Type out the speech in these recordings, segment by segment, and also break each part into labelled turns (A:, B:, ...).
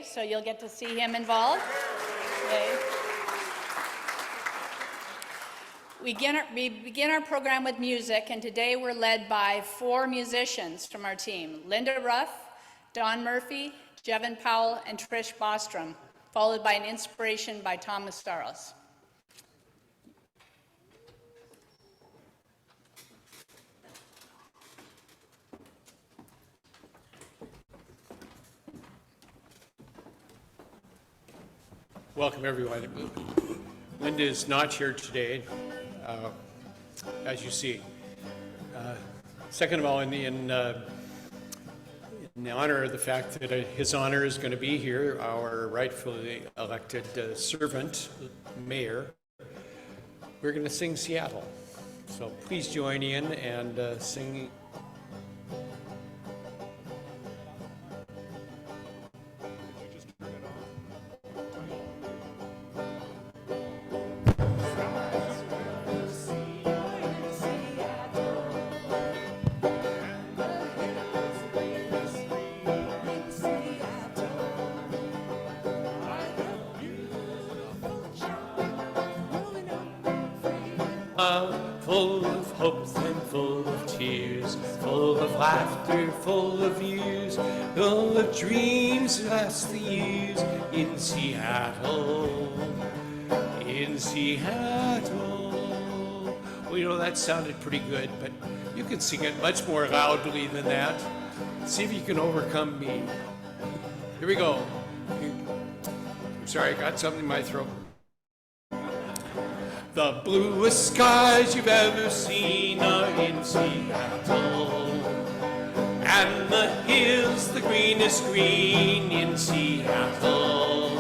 A: today, so you'll get to see him involved. Yay. We begin our program with music, and today we're led by 4 musicians from our team: Linda Ruff, Don Murphy, Jevin Powell, and Trish Bostrom, followed by an inspiration by Tom Mustaros.
B: Welcome, everyone. Linda is not here today, as you see. Second of all, in honor of the fact that His Honor is going to be here, our rightfully elected servant, mayor, we're going to sing Seattle. So please join in and sing.
C: Full of hopes and full of tears, full of laughter, full of years, full of dreams that last the years in Seattle, in Seattle. Well, you know, that sounded pretty good, but you can sing it much more loudly than that. See if you can overcome me. Here we go. I'm sorry, I got something in my throat. The bluest skies you've ever seen are in Seattle, and the hills the greenest green in Seattle.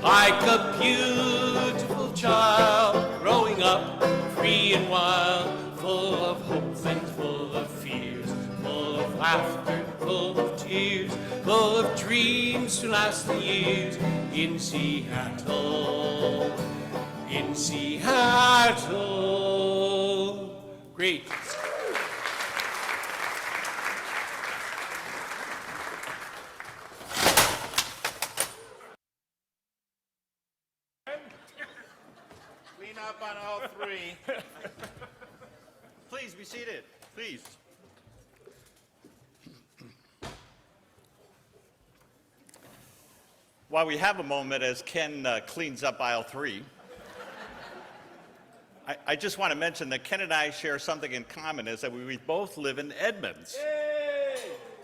C: Like a beautiful child growing up free and wild, full of hopes and full of fears, full of laughter, full of tears, full of dreams to last the years in Seattle. In Seattle. Great.
D: Clean up on all 3. Please be seated, please. While we have a moment as Ken cleans up aisle 3, I just want to mention that Ken and I share something in common, is that we both live in Edmonds. Yay!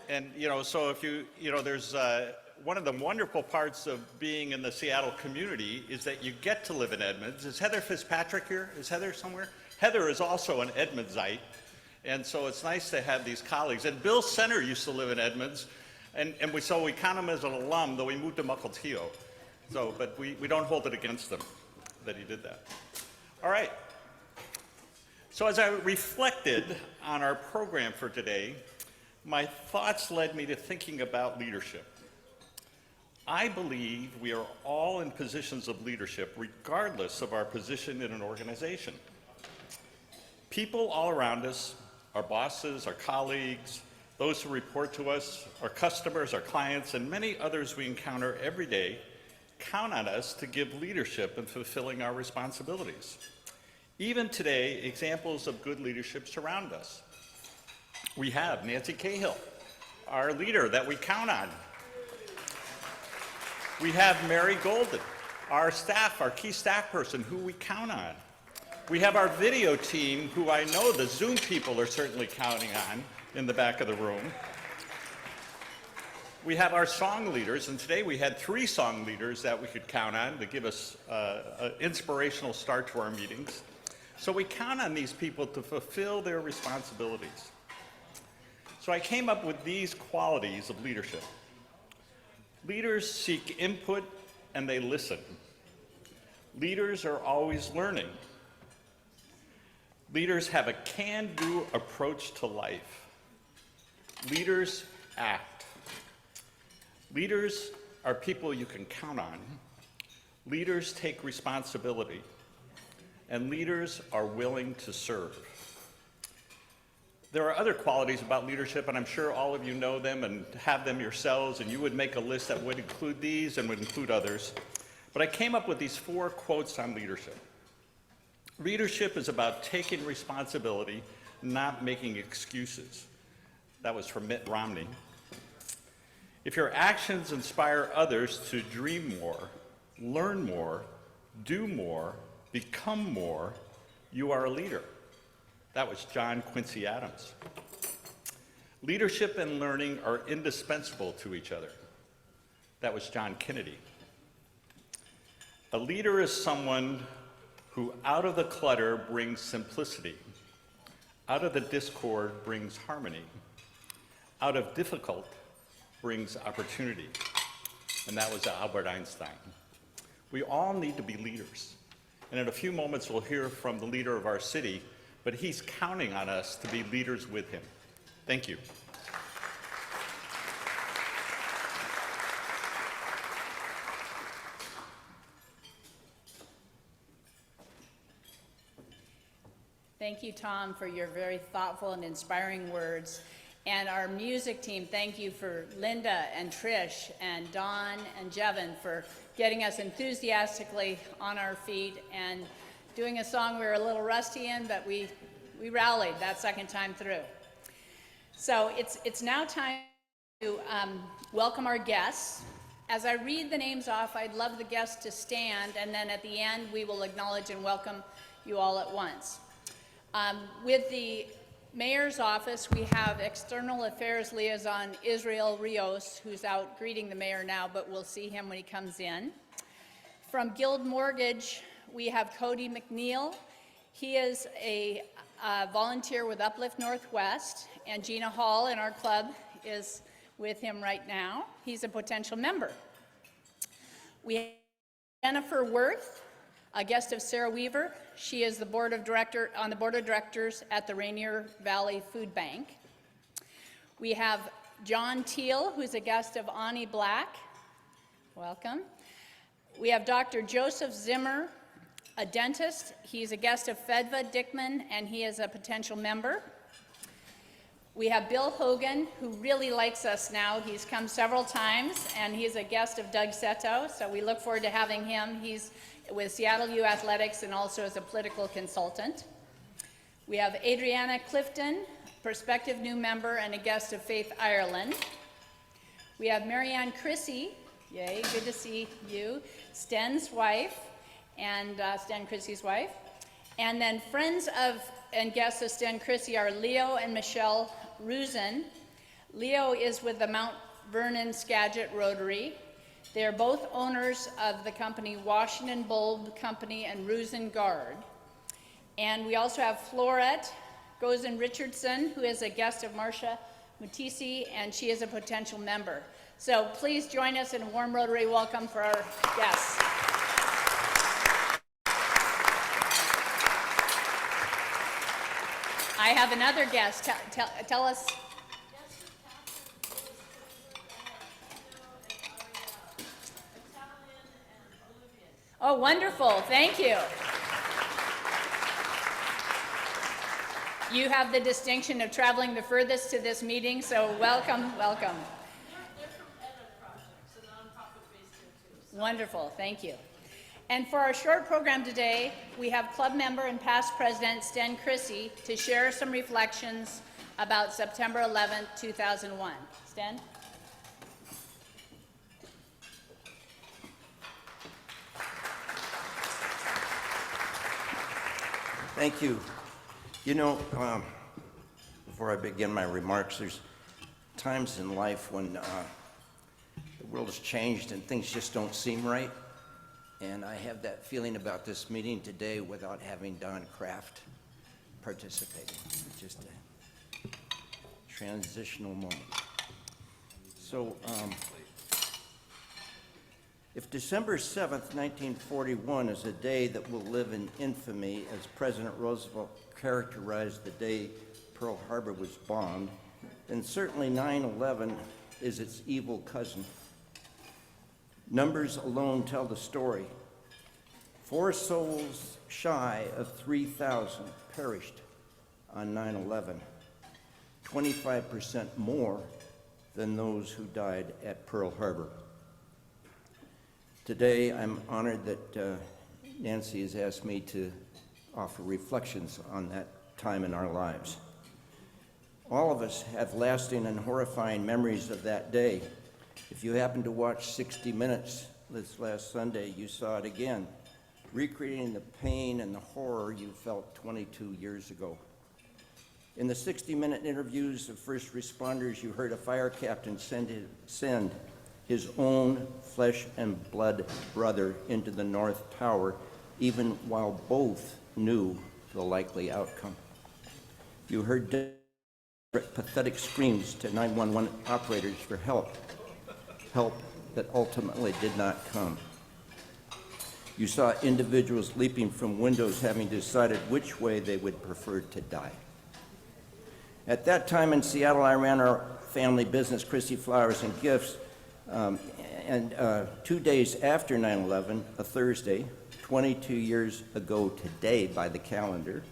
D: And, you know, so if there's one of the wonderful parts of being in the Seattle community is that you get to live in Edmonds. Is Heather Fitzpatrick here? Is Heather somewhere? Heather is also an Edmondsite. And so it's nice to have these colleagues. And Bill Center used to live in Edmonds. And so we count him as an alum, though he moved to Mukilteo. So, but we don't hold it against him that he did that. All right. So as I reflected on our program for today, my thoughts led me to thinking about leadership. I believe we are all in positions of leadership regardless of our position in an organization. People all around us, our bosses, our colleagues, those who report to us, our customers, our clients, and many others we encounter every day, count on us to give leadership in fulfilling our responsibilities. Even today, examples of good leadership surround us. We have Nancy Cahill, our leader that we count on. We have Mary Golden, our staff, our key staff person who we count on. We have our video team, who I know the Zoom people are certainly counting on in the back of the room. We have our song leaders, and today we had 3 song leaders that we could count on to give us an inspirational start to our meetings. So we count on these people to fulfill their responsibilities. So I came up with these qualities of leadership. Leaders seek input and they listen. Leaders are always learning. Leaders have a can-do approach to life. Leaders act. Leaders are people you can count on. Leaders take responsibility. And leaders are willing to serve. There are other qualities about leadership, and I'm sure all of you know them and have them yourselves, and you would make a list that would include these and would include others. But I came up with these 4 quotes on leadership. Leadership is about taking responsibility, not making excuses. That was from Mitt Romney. If your actions inspire others to dream more, learn more, do more, become more, you are a leader. That was John Quincy Adams. Leadership and learning are indispensable to each other. That was John Kennedy. A leader is someone who out of the clutter brings simplicity, out of the discord brings harmony, out of difficult brings opportunity. And that was Albert Einstein. We all need to be leaders. And in a few moments, we'll hear from the leader of our city, but he's counting on us to be leaders with him. Thank you.
A: Thank you, Tom, for your very thoughtful and inspiring words. And our music team, thank you for Linda and Trish and Dawn and Jevin for getting us enthusiastically on our feet and doing a song we were a little rusty in, but we rallied that second time through. So it's now time to welcome our guests. As I read the names off, I'd love the guests to stand, and then at the end, we will acknowledge and welcome you all at once. With the Mayor's office, we have External Affairs Liaison Israel Rios, who's out greeting the mayor now, but we'll see him when he comes in. From Guild Mortgage, we have Cody McNeil. He is a volunteer with Uplift Northwest, and Gina Hall in our club is with him right now. He's a potential member. We have Jennifer Worth, a guest of Sarah Weaver. She is on the board of directors at the Rainier Valley Food Bank. We have John Teal, who's a guest of Ani Black. Welcome. We have Dr. Joseph Zimmer, a dentist. He's a guest of Fedva Dickman, and he is a potential member. We have Bill Hogan, who really likes us now. He's come several times, and he's a guest of Doug Seto, so we look forward to having him. He's with Seattle U Athletics and also as a political consultant. We have Adriana Clifton, prospective new member and a guest of Faith Ireland. We have Marianne Chrissy, yay, good to see you, Sten's wife, and Sten Chrissy's wife. And then friends of and guests of Sten Chrissy are Leo and Michelle Rusin. Leo is with the Mount Vernon Skagit Rotary. They are both owners of the company Washington Bulb Company and Rusin Guard. And we also have Florette Gozen Richardson, who is a guest of Marcia Mutisi, and she is a potential member. So please join us in a warm Rotary welcome for our guests. I have another guest. Tell us. Oh, wonderful. Thank you. You have the distinction of traveling the furthest to this meeting, so welcome, welcome.
E: They're from Edit Projects, a nonprofit based here too.
A: Wonderful. Thank you. And for our short program today, we have club member and past president Sten Chrissy to share some reflections about September 11th, 2001. Sten?
F: Thank you. You know, before I begin my remarks, there's times in life when the world has changed and things just don't seem right. And I have that feeling about this meeting today without having Don Kraft participating. It's just a transitional moment. So, if December 7th, 1941 is a day that will live in infamy as President Roosevelt characterized the day Pearl Harbor was bombed, then certainly 9/11 is its evil cousin. Numbers alone tell the story. 4 souls shy of 3,000 perished on 9/11. 25% more than those who died at Pearl Harbor. Today, I'm honored that Nancy has asked me to offer reflections on that time in our lives. All of us have lasting and horrifying memories of that day. If you happened to watch 60 Minutes this last Sunday, you saw it again, recreating the pain and the horror you felt 22 years ago. In the 60-minute interviews of first responders, you heard a fire captain send his own flesh and blood brother into the North Tower, even while both knew the likely outcome. You heard pathetic screams to 911 operators for help that ultimately did not come. You saw individuals leaping from windows having decided which way they would prefer to die. At that time in Seattle, I ran our family business, Chrissy Flowers and Gifts, and 2 days after 9/11, a Thursday, 22 years ago today by the calendar,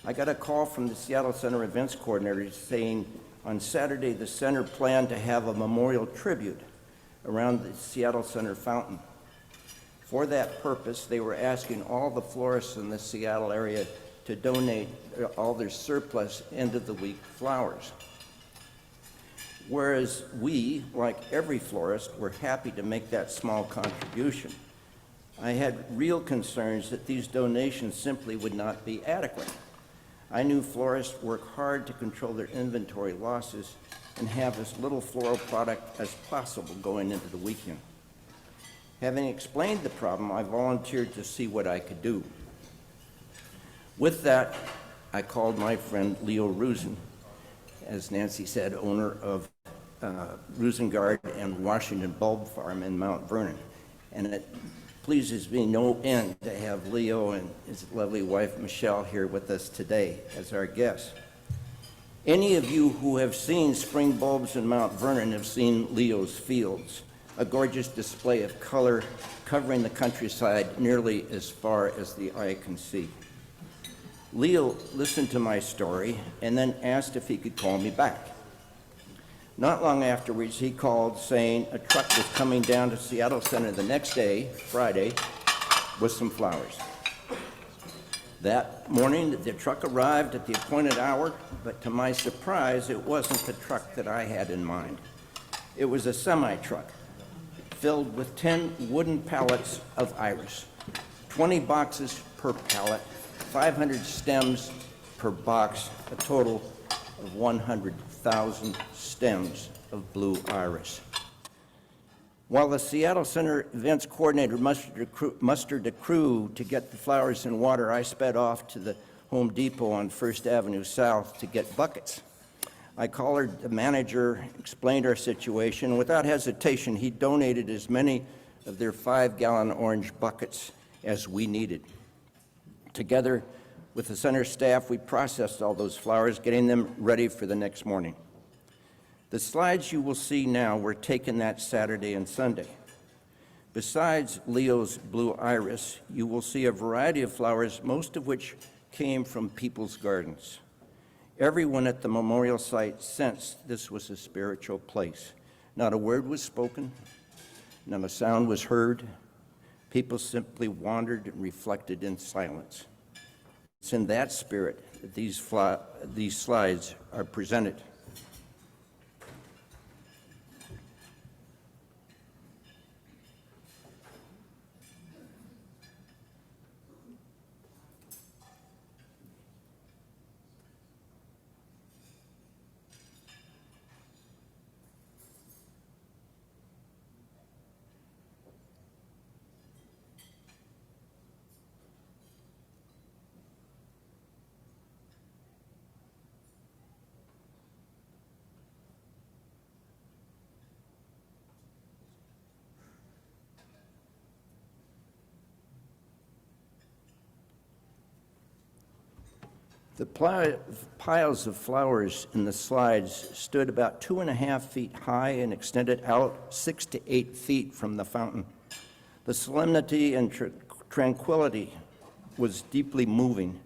F: I got a call from the Seattle Center events coordinator saying on Saturday the center planned to have a memorial tribute around the Seattle Center fountain. For that purpose, they were asking all the florists in the Seattle area to donate all their surplus end-of-the-week flowers. Whereas we, like every florist, were happy to make that small contribution, I had real concerns that these donations simply would not be adequate. I knew florists work hard to control their inventory losses and have as little floral product as possible going into the weekend. Having explained the problem, I volunteered to see what I could do. With that, I called my friend Leo Rusin, as Nancy said, owner of Rusengard and Washington Bulb Farm in Mount Vernon. And it pleases me no end to have Leo and his lovely wife Michelle here with us today as our guests. Any of you who have seen spring bulbs in Mount Vernon have seen Leo's fields, a gorgeous display of color covering the countryside nearly as far as the eye can see. Leo listened to my story and then asked if he could call me back. Not long afterwards, he called saying a truck was coming down to Seattle Center the next day, Friday, with some flowers. That morning, the truck arrived at the appointed hour, but to my surprise, it wasn't the truck that I had in mind. It was a semi-truck filled with 10 wooden pallets of iris, 20 boxes per pallet, 500 stems per box, a total of 100,000 stems of blue iris. While the Seattle Center events coordinator mustered a crew to get the flowers and water, I sped off to the Home Depot on First Avenue South to get buckets. I called the manager, explained our situation. Without hesitation, he donated as many of their 5-gallon orange buckets as we needed. Together with the center staff, we processed all those flowers, getting them ready for the next morning. The slides you will see now were taken that Saturday and Sunday. Besides Leo's blue iris, you will see a variety of flowers, most of which came from people's gardens. Everyone at the memorial site sensed this was a spiritual place. Not a word was spoken, not a sound was heard. People simply wandered and reflected in silence. It's in that spirit that these slides are presented. The piles of flowers in the slides stood about 2.5 feet high and extended out 6 to 8 feet from the fountain. The solemnity and tranquility was deeply moving.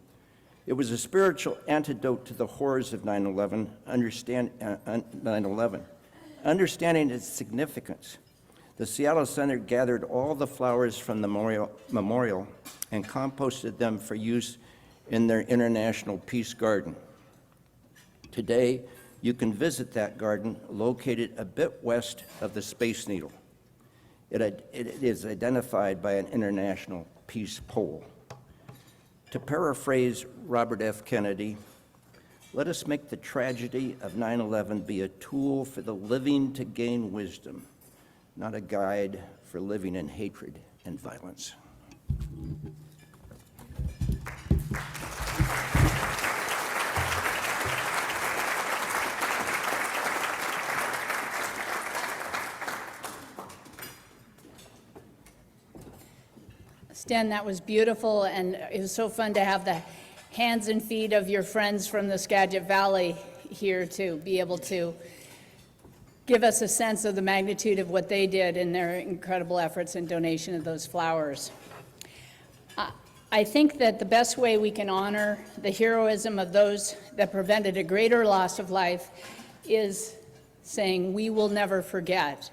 F: It was a spiritual antidote to the horrors of 9/11, 9/11. Understanding its significance, the Seattle Center gathered all the flowers from the memorial and composted them for use in their International Peace Garden. Today, you can visit that garden located a bit west of the Space Needle. It is identified by an International Peace Pole. To paraphrase Robert F. Kennedy, let us make the tragedy of 9/11 be a tool for the living to gain wisdom, not a guide for living in hatred and violence.
A: Stan, that was beautiful, and it was so fun to have the hands and feet of your friends from the Skagit Valley here to be able to give us a sense of the magnitude of what they did in their incredible efforts and donation of those flowers. I think that the best way we can honor the heroism of those that prevented a greater loss of life is saying, we will never forget.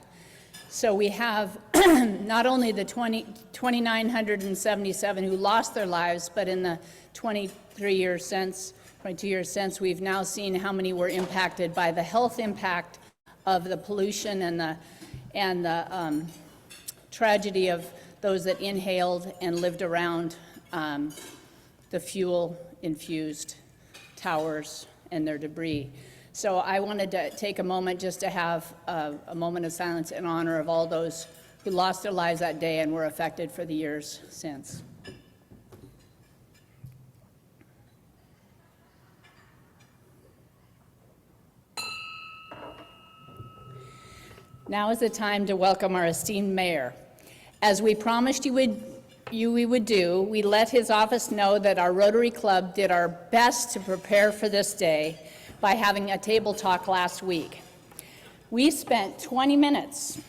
A: So we have not only the 2,977 who lost their lives, but in the 22 years since, we've now seen how many were impacted by the health impact of the pollution and the tragedy of those that inhaled and lived around the fuel-infused towers and their debris. So I wanted to take a moment just to have a moment of silence in honor of all those who lost their lives that day and were affected for the years since. Now is the time to welcome our esteemed mayor. As we promised we would do, we let his office know that our Rotary Club did our best to prepare for this day by having a table talk last week. We spent 20 minutes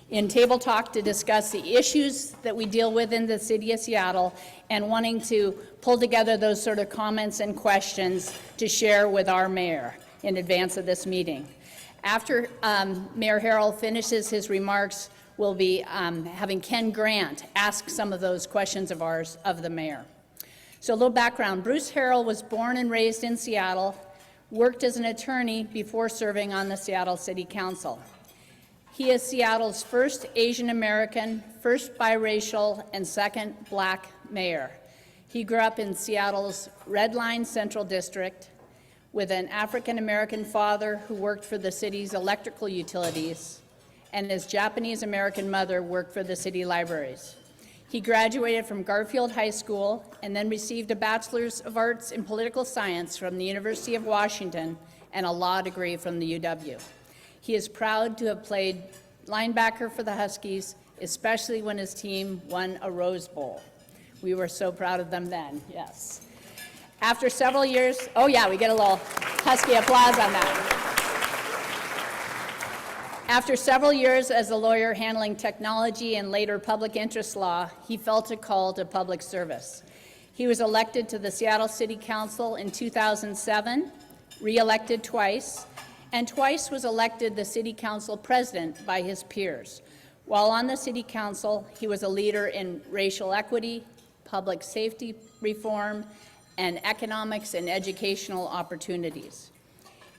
A: in table talk to discuss the issues that we deal with in the city of Seattle and wanting to pull together those sort of comments and questions to share with our mayor in advance of this meeting. After Mayor Harrell finishes his remarks, we'll be having Ken Grant ask some of those questions of ours of the mayor. So a little background. Bruce Harrell was born and raised in Seattle, worked as an attorney before serving on the Seattle City Council. He is Seattle's first Asian American, first biracial, and second Black mayor. He grew up in Seattle's Red Line Central District with an African American father who worked for the city's electrical utilities, and his Japanese American mother worked for the city libraries. He graduated from Garfield High School and then received a Bachelor's of Arts in Political Science from the University of Washington and a law degree from the UW. He is proud to have played linebacker for the Huskies, especially when his team won a Rose Bowl. We were so proud of them then, yes. After several years, oh yeah, we get a little Husky applause on that. After several years as a lawyer handling technology and later public interest law, he felt a call to public service. He was elected to the Seattle City Council in 2007, re-elected twice, and twice was elected the City Council president by his peers. While on the City Council, he was a leader in racial equity, public safety reform, and economics and educational opportunities.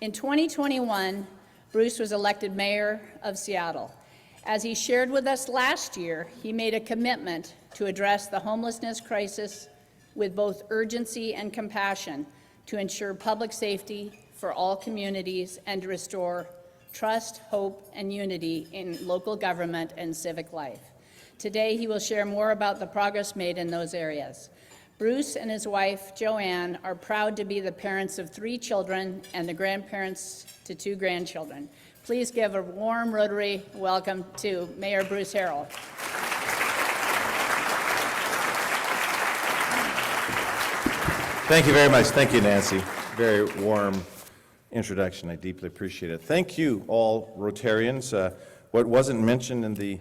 A: In 2021, Bruce was elected mayor of Seattle. As he shared with us last year, he made a commitment to address the homelessness crisis with both urgency and compassion to ensure public safety for all communities and to restore trust, hope, and unity in local government and civic life. Today, he will share more about the progress made in those areas. Bruce and his wife, Joanne, are proud to be the parents of 3 children and the grandparents to 2 grandchildren. Please give a warm Rotary welcome to Mayor Bruce Harrell.
G: Thank you very much. Thank you, Nancy. Very warm introduction. I deeply appreciate it. Thank you, all Rotarians. What wasn't mentioned in the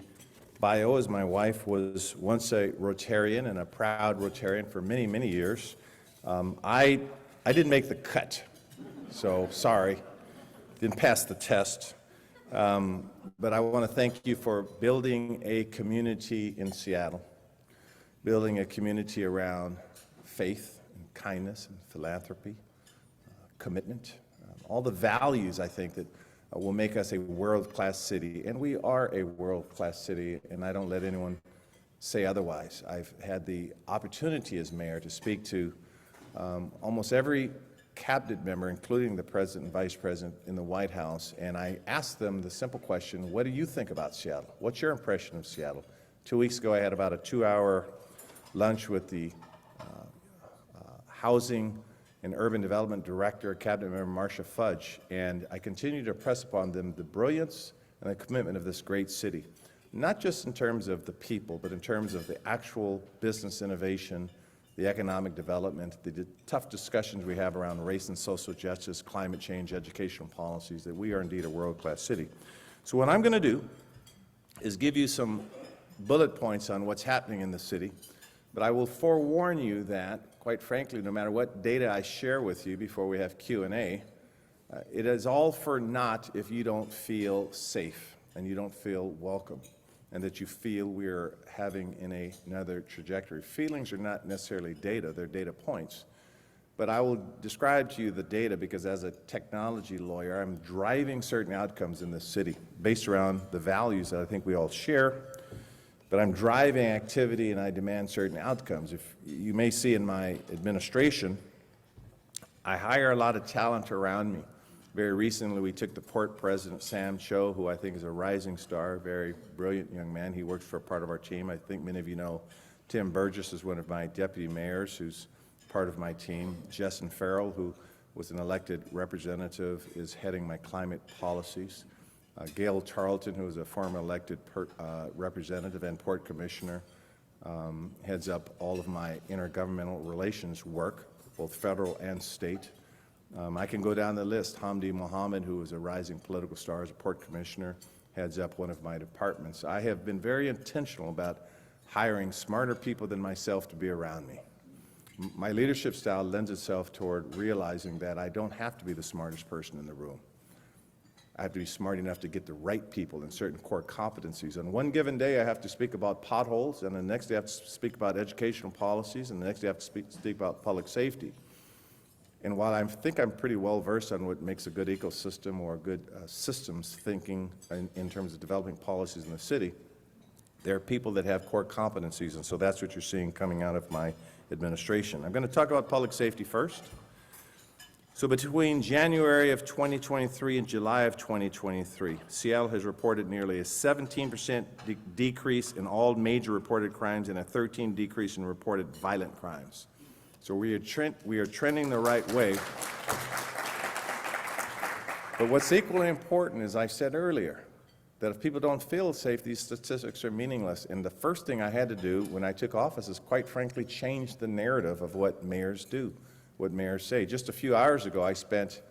G: bio is my wife was once a Rotarian and a proud Rotarian for many, many years. I didn't make the cut, so sorry, didn't pass the test. But I want to thank you for building a community in Seattle, building a community around faith and kindness and philanthropy, commitment, all the values I think that will make us a world-class city. And we are a world-class city, and I don't let anyone say otherwise. I've had the opportunity as mayor to speak to almost every cabinet member, including the president and vice president in the White House, and I asked them the simple question, what do you think about Seattle? What's your impression of Seattle? 2 weeks ago, I had about a 2-hour lunch with the Housing and Urban Development Director, Cabinet Member Marcia Fudge, and I continue to press upon them the brilliance and the commitment of this great city, not just in terms of the people, but in terms of the actual business innovation, the economic development, the tough discussions we have around race and social justice, climate change, educational policies, that we are indeed a world-class city. So what I'm going to do is give you some bullet points on what's happening in the city, but I will forewarn you that, quite frankly, no matter what data I share with you before we have Q&A, it is all for naught if you don't feel safe and you don't feel welcome, and that you feel we're having in another trajectory. Feelings are not necessarily data, they're data points. But I will describe to you the data because as a technology lawyer, I'm driving certain outcomes in this city based around the values that I think we all share, but I'm driving activity and I demand certain outcomes. If you may see in my administration, I hire a lot of talent around me. Very recently, we took the port president, Sam Cho, who I think is a rising star, a very brilliant young man. He works for a part of our team. I think many of you know Tim Burgess is one of my deputy mayors who's part of my team. Justin Harrell, who was an elected representative, is heading my climate policies. Gail Tarleton, who is a former elected representative and port commissioner, heads up all of my intergovernmental relations work, both federal and state. I can go down the list. Hamdi Mohammed, who is a rising political star as a port commissioner, heads up one of my departments. I have been very intentional about hiring smarter people than myself to be around me. My leadership style lends itself toward realizing that I don't have to be the smartest person in the room. I have to be smart enough to get the right people in certain core competencies. On one given day, I have to speak about potholes, and the next day I have to speak about educational policies, and the next day I have to speak about public safety. And while I think I'm pretty well versed on what makes a good ecosystem or good systems thinking in terms of developing policies in the city, there are people that have core competencies, and so that's what you're seeing coming out of my administration. I'm going to talk about public safety first. So between January of 2023 and July of 2023, Seattle has reported nearly a 17% decrease in all major reported crimes and a 13% decrease in reported violent crimes. So we are trending the right way. But what's equally important, as I said earlier, that if people don't feel safe, these statistics are meaningless. And the first thing I had to do when I took office is, quite frankly, change the narrative of what mayors do, what mayors say. Just a few hours ago, I spent,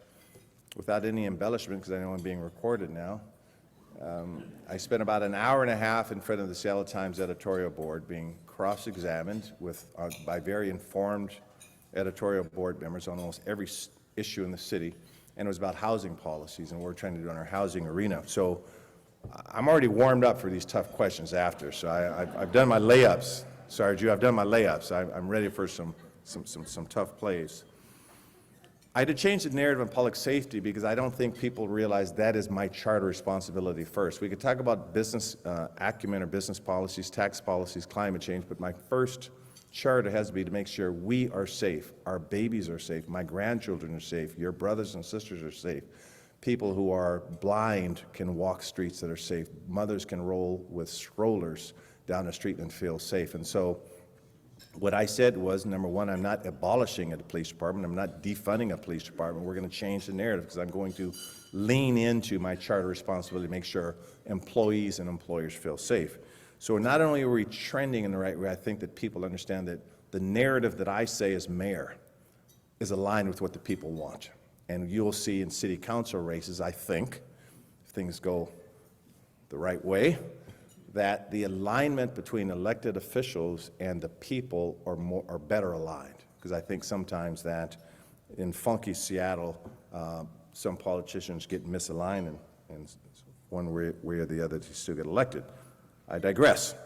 G: without any embellishment, because I know I'm being recorded now, I spent about an hour and a half in front of the Seattle Times editorial board being cross-examined by very informed editorial board members on almost every issue in the city, and it was about housing policies and what we're trying to do in our housing arena. So I'm already warmed up for these tough questions after, so I've done my layups. Sorry, Drew, I've done my layups. I'm ready for some tough plays. I had to change the narrative on public safety because I don't think people realize that is my charter responsibility first. We could talk about business acumen or business policies, tax policies, climate change, but my first charter has to be to make sure we are safe, our babies are safe, my grandchildren are safe, your brothers and sisters are safe. People who are blind can walk streets that are safe. Mothers can roll with strollers down the street and feel safe. And so what I said was, number one, I'm not abolishing a police department. I'm not defunding a police department. We're going to change the narrative because I'm going to lean into my charter responsibility to make sure employees and employers feel safe. So not only are we trending in the right way, I think that people understand that the narrative that I say as mayor is aligned with what the people want. And you'll see in city council races, I think, if things go the right way, that the alignment between elected officials and the people are better aligned. because I think sometimes that in funky Seattle, some politicians get misaligned, and one way or the other to still get elected. I digress.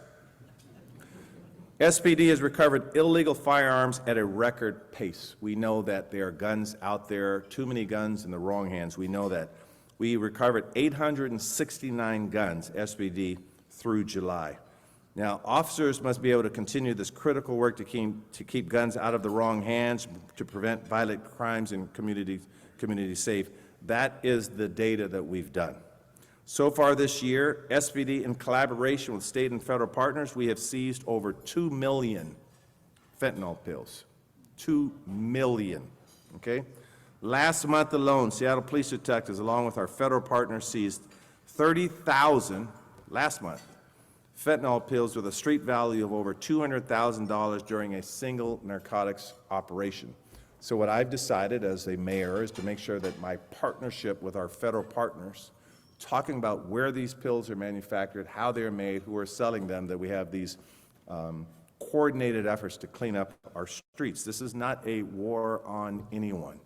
G: SPD has recovered illegal firearms at a record pace. We know that there are guns out there, too many guns in the wrong hands. We know that. We recovered 869 guns, SPD, through July. Now, officers must be able to continue this critical work to keep guns out of the wrong hands, to prevent violent crimes and communities safe. That is the data that we've done. So far this year, SPD, in collaboration with state and federal partners, we have seized over 2 million fentanyl pills. 2 million, okay? Last month alone, Seattle Police Detectives, along with our federal partners, seized 30,000, last month, fentanyl pills with a street value of over $200,000 during a single narcotics operation. So what I've decided as a mayor is to make sure that my partnership with our federal partners, talking about where these pills are manufactured, how they're made, who are selling them, that we have these coordinated efforts to clean up our streets. This is not a war on anyone.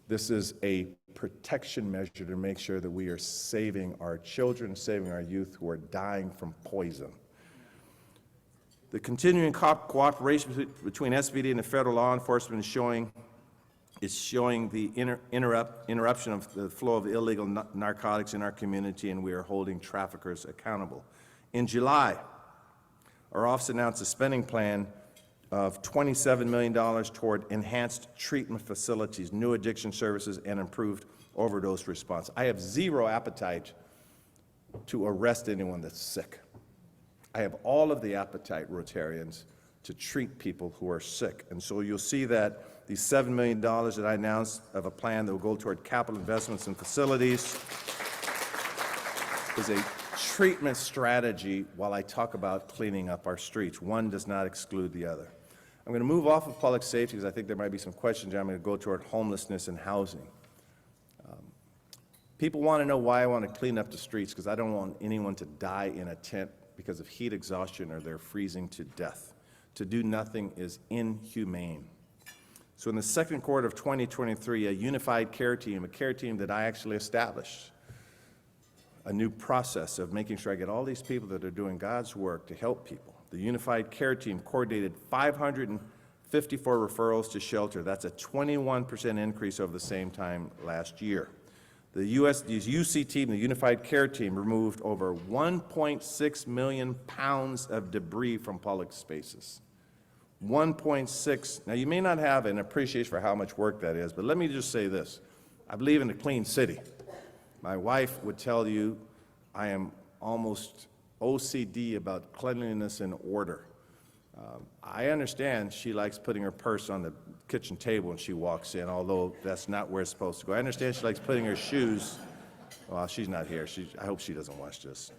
G: This is a protection measure to make sure that we are saving our children, saving our youth who are dying from poison. The continuing cooperation between SPD and the federal law enforcement is showing the interruption of the flow of illegal narcotics in our community, and we are holding traffickers accountable. In July, our office announced a spending plan of $27 million toward enhanced treatment facilities, new addiction services, and improved overdose response. I have zero appetite to arrest anyone that's sick. I have all of the appetite, Rotarians, to treat people who are sick. And so you'll see that the $7 million that I announced of a plan that will go toward capital investments in facilities is a treatment strategy while I talk about cleaning up our streets. One does not exclude the other. I'm going to move off of public safety because I think there might be some questions. I'm going to go toward homelessness and housing. People want to know why I want to clean up the streets, because I don't want anyone to die in a tent because of heat exhaustion or they're freezing to death. To do nothing is inhumane. So in the second quarter of 2023, a unified care team, a care team that I actually established, a new process of making sure I get all these people that are doing God's work to help people. The unified care team coordinated 554 referrals to shelter. That's a 21% increase over the same time last year. The UC team, the unified care team, removed over 1.6 million pounds of debris from public spaces. 1.6. Now, you may not have an appreciation for how much work that is, but let me just say this. I believe in a clean city. My wife would tell you I am almost OCD about cleanliness and order. I understand she likes putting her purse on the kitchen table when she walks in, although that's not where it's supposed to go. I understand she likes putting her shoes, well, she's not here. I hope she doesn't watch this.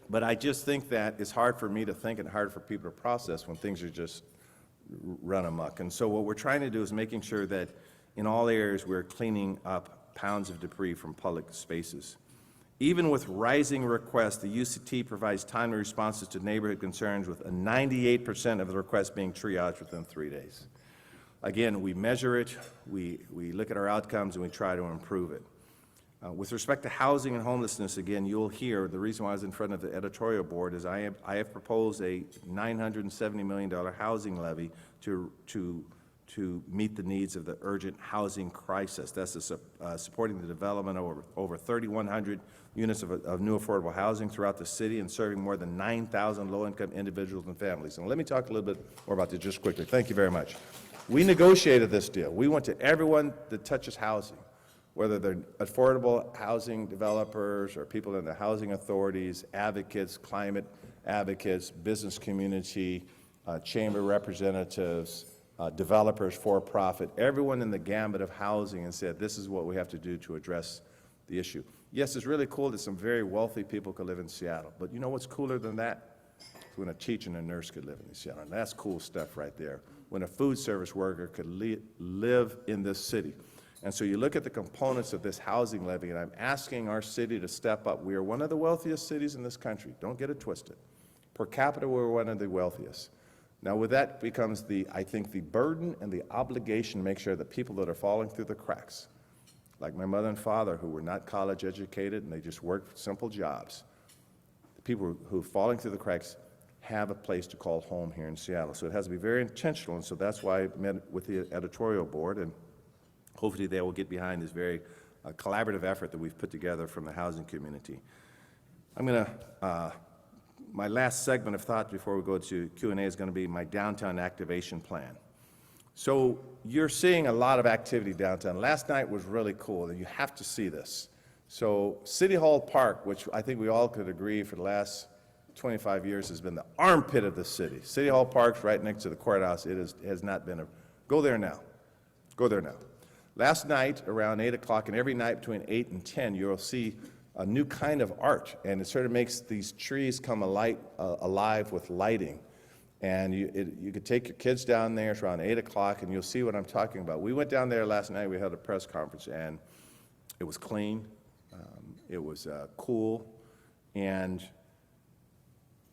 G: But I just think that it's hard for me to think and hard for people to process when things are just run amok. And so what we're trying to do is making sure that in all areas we're cleaning up pounds of debris from public spaces. Even with rising requests, the UCT provides timely responses to neighborhood concerns, with 98% of the requests being triaged within 3 days. Again, we measure it, we look at our outcomes, and we try to improve it. With respect to housing and homelessness, again, you'll hear the reason why I was in front of the editorial board is I have proposed a $970 million housing levy to meet the needs of the urgent housing crisis. That's supporting the development of over 3,100 units of new affordable housing throughout the city and serving more than 9,000 low-income individuals and families. And let me talk a little bit more about this just quickly. Thank you very much. We negotiated this deal. We went to everyone that touches housing, whether they're affordable housing developers or people in the housing authorities, advocates, climate advocates, business community, chamber representatives, developers, for-profit, everyone in the gambit of housing, and said, this is what we have to do to address the issue. Yes, it's really cool that some very wealthy people could live in Seattle, but you know what's cooler than that? It's when a teacher and a nurse could live in Seattle, and that's cool stuff right there. When a food service worker could live in this city. And so you look at the components of this housing levy, and I'm asking our city to step up. We are one of the wealthiest cities in this country. Don't get it twisted. Per capita, we're one of the wealthiest. Now, with that becomes I think, the burden and the obligation to make sure that people that are falling through the cracks, like my mother and father, who were not college educated and they just worked simple jobs, the people who are falling through the cracks have a place to call home here in Seattle. So it has to be very intentional, and so that's why I met with the editorial board, and hopefully they will get behind this very collaborative effort that we've put together from the housing community. I'm going to, my last segment of thought before we go to Q&A is going to be my downtown activation plan. So you're seeing a lot of activity downtown. Last night was really cool, and you have to see this. So City Hall Park, which I think we all could agree for the last 25 years has been the armpit of the city. City Hall Park's right next to the courthouse. It has not been go there now. Go there now. Last night around 8 o'clock, and every night between 8 and 10, you'll see a new kind of art, and it sort of makes these trees come alive with lighting. And you could take your kids down there. It's around 8 o'clock, and you'll see what I'm talking about. We went down there last night. We held a press conference, and it was clean. It was cool, and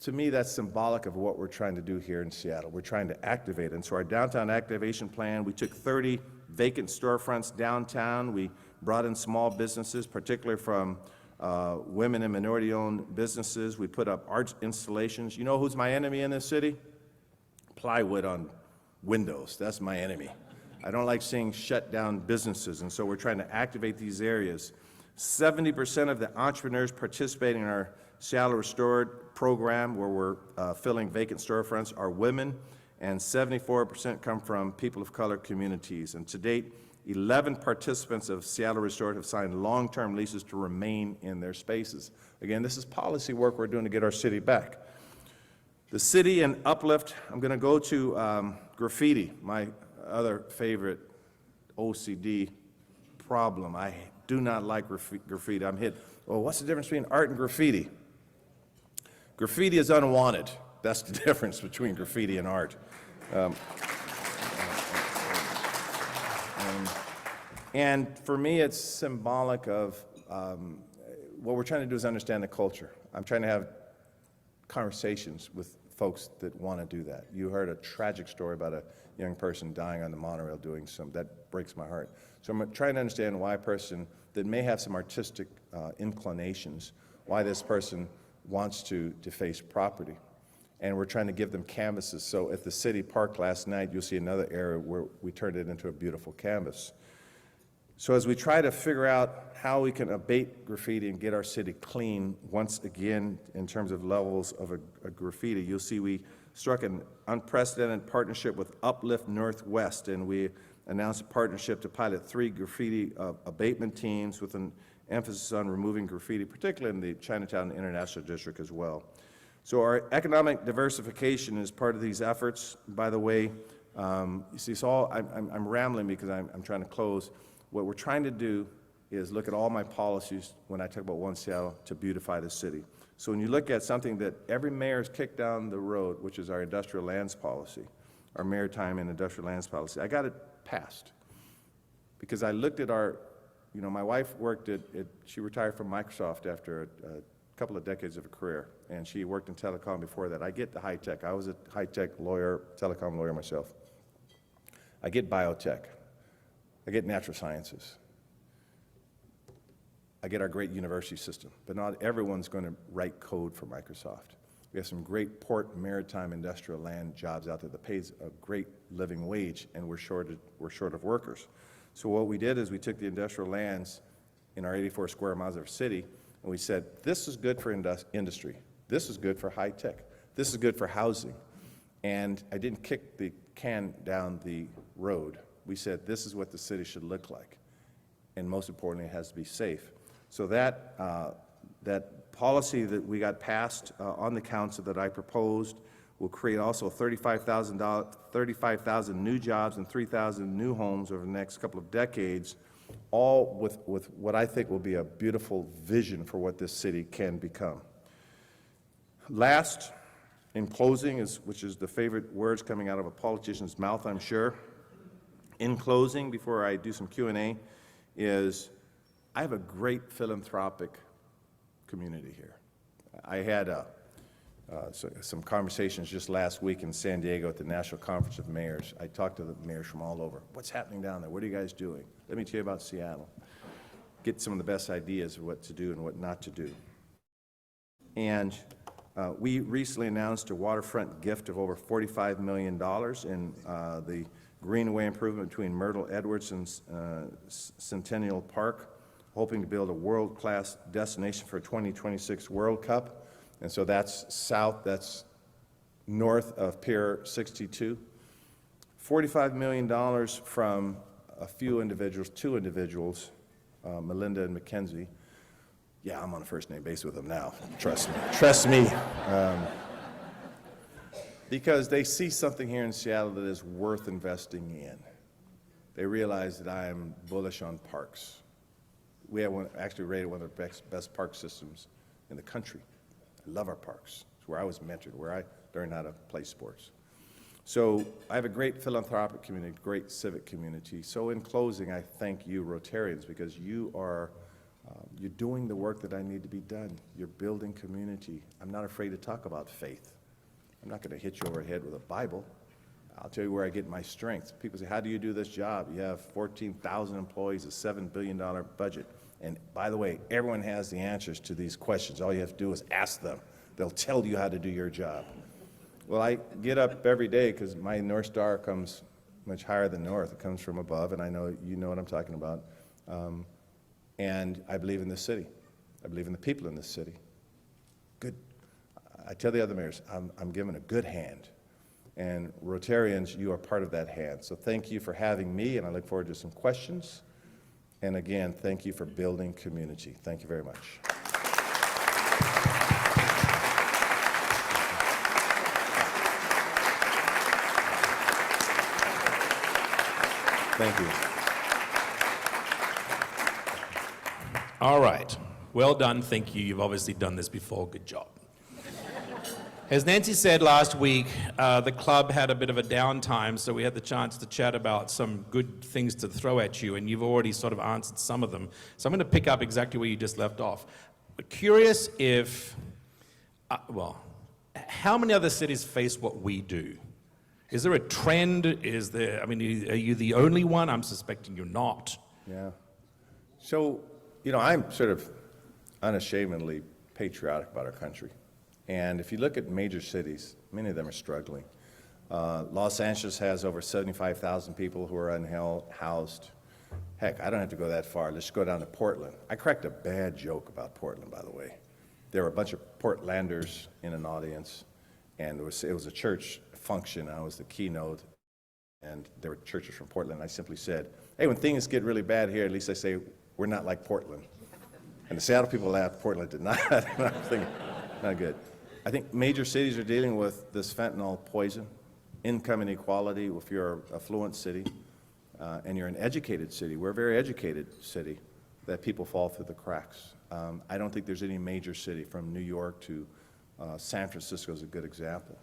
G: to me, that's symbolic of what we're trying to do here in Seattle. We're trying to activate. And so our downtown activation plan, we took 30 vacant storefronts downtown. We brought in small businesses, particularly from women and minority-owned businesses. We put up art installations. You know who's my enemy in this city? Plywood on windows. That's my enemy. I don't like seeing shut down businesses, and so we're trying to activate these areas. 70% of the entrepreneurs participating in our Seattle Restored program, where we're filling vacant storefronts, are women, and 74% come from people of color communities. And to date, 11 participants of Seattle Restored have signed long-term leases to remain in their spaces. Again, this is policy work we're doing to get our city back. The city and uplift, I'm going to go to graffiti, my other favorite OCD problem. I do not like graffiti. I'm hit, well, what's the difference between art and graffiti? Graffiti is unwanted. That's the difference between graffiti and art. And for me, it's symbolic of what we're trying to do is understand the culture. I'm trying to have conversations with folks that want to do that. You heard a tragic story about a young person dying on the monorail doing that breaks my heart. So I'm trying to understand why a person that may have some artistic inclinations, why this person wants to deface property. And we're trying to give them canvases. So at the city park last night, you'll see another area where we turned it into a beautiful canvas. So as we try to figure out how we can abate graffiti and get our city clean once again in terms of levels of a graffiti, you'll see we struck an unprecedented partnership with Uplift Northwest, and we announced a partnership to pilot 3 graffiti abatement teams with an emphasis on removing graffiti, particularly in the Chinatown International District as well. So our economic diversification is part of these efforts. By the way, you see, so I'm rambling because I'm trying to close. What we're trying to do is look at all my policies when I talk about One Seattle to beautify the city. So when you look at something that every mayor has kicked down the road, which is our industrial lands policy, our maritime and industrial lands policy, I got it passed because I looked at my wife worked she retired from Microsoft after a couple of decades of a career, and she worked in telecom before that. I get the high tech. I was a high tech lawyer, telecom lawyer myself. I get biotech. I get natural sciences. I get our great university system, but not everyone's going to write code for Microsoft. We have some great port, maritime, industrial land jobs out there that pays a great living wage, and we're short of workers. So what we did is we took the industrial lands in our 84 square miles of our city, and we said, this is good for industry. This is good for high tech. This is good for housing. And I didn't kick the can down the road. We said, this is what the city should look like. And most importantly, it has to be safe. So that policy that we got passed on the council that I proposed will create also 35,000 new jobs and 3,000 new homes over the next couple of decades, all with what I think will be a beautiful vision for what this city can become. Last, in closing, which is the favorite words coming out of a politician's mouth, I'm sure. In closing, before I do some Q&A, is I have a great philanthropic community here. I had some conversations just last week in San Diego at the National Conference of Mayors. I talked to the mayors from all over. What's happening down there? What are you guys doing? Let me tell you about Seattle. Get some of the best ideas of what to do and what not to do. And we recently announced a waterfront gift of over $45 million in the greenway improvement between Myrtle Edwards and Centennial Park, hoping to build a world-class destination for 2026 World Cup. And so that's south, that's north of Pier 62. $45 million from a few individuals, two individuals, Melinda and Mackenzie. Yeah, I'm on a first-name basis with them now, trust me. Trust me. Because they see something here in Seattle that is worth investing in. They realize that I am bullish on parks. We have actually rated one of the best park systems in the country. I love our parks. It's where I was mentored, where I learned how to play sports. So I have a great philanthropic community, great civic community. So in closing, I thank you, Rotarians, because you are you're doing the work that I need to be done. You're building community. I'm not afraid to talk about faith. I'm not going to hit you over the head with a Bible. I'll tell you where I get my strength. People say, how do you do this job? You have 14,000 employees, a $7 billion budget. And by the way, everyone has the answers to these questions. All you have to do is ask them. They'll tell you how to do your job. Well, I get up every day because my North Star comes much higher than north. It comes from above, and I know you know what I'm talking about. And I believe in this city. I believe in the people in this city. Good. I tell the other mayors, I'm given a good hand. And Rotarians, you are part of that hand. So thank you for having me, and I look forward to some questions. And again, thank you for building community. Thank you very much. Thank you.
C: All right. Well done. Thank you. You've obviously done this before. Good job. As Nancy said last week, the club had a bit of a downtime, so we had the chance to chat about some good things to throw at you, and you've already sort of answered some of them. So I'm going to pick up exactly where you just left off. But curious if, how many other cities face what we do? Is there a trend? Is there, I mean, are you the only one? I'm suspecting you're not.
G: Yeah. So, you know, I'm sort of unashamedly patriotic about our country. And if you look at major cities, many of them are struggling. Los Angeles has over 75,000 people who are unhoused. Heck, I don't have to go that far. Let's go down to Portland. I cracked a bad joke about Portland, by the way. There were a bunch of Portlanders in an audience, and it was a church function. I was the keynote, and there were churches from Portland. I simply said, hey, when things get really bad here, at least I say, we're not like Portland. And the Seattle people laughed, Portland did not. I was thinking, not good. I think major cities are dealing with this fentanyl poison, income inequality. If you're an affluent city and you're an educated city, we're a very educated city, that people fall through the cracks. I don't think there's any major city, from New York to San Francisco is a good example.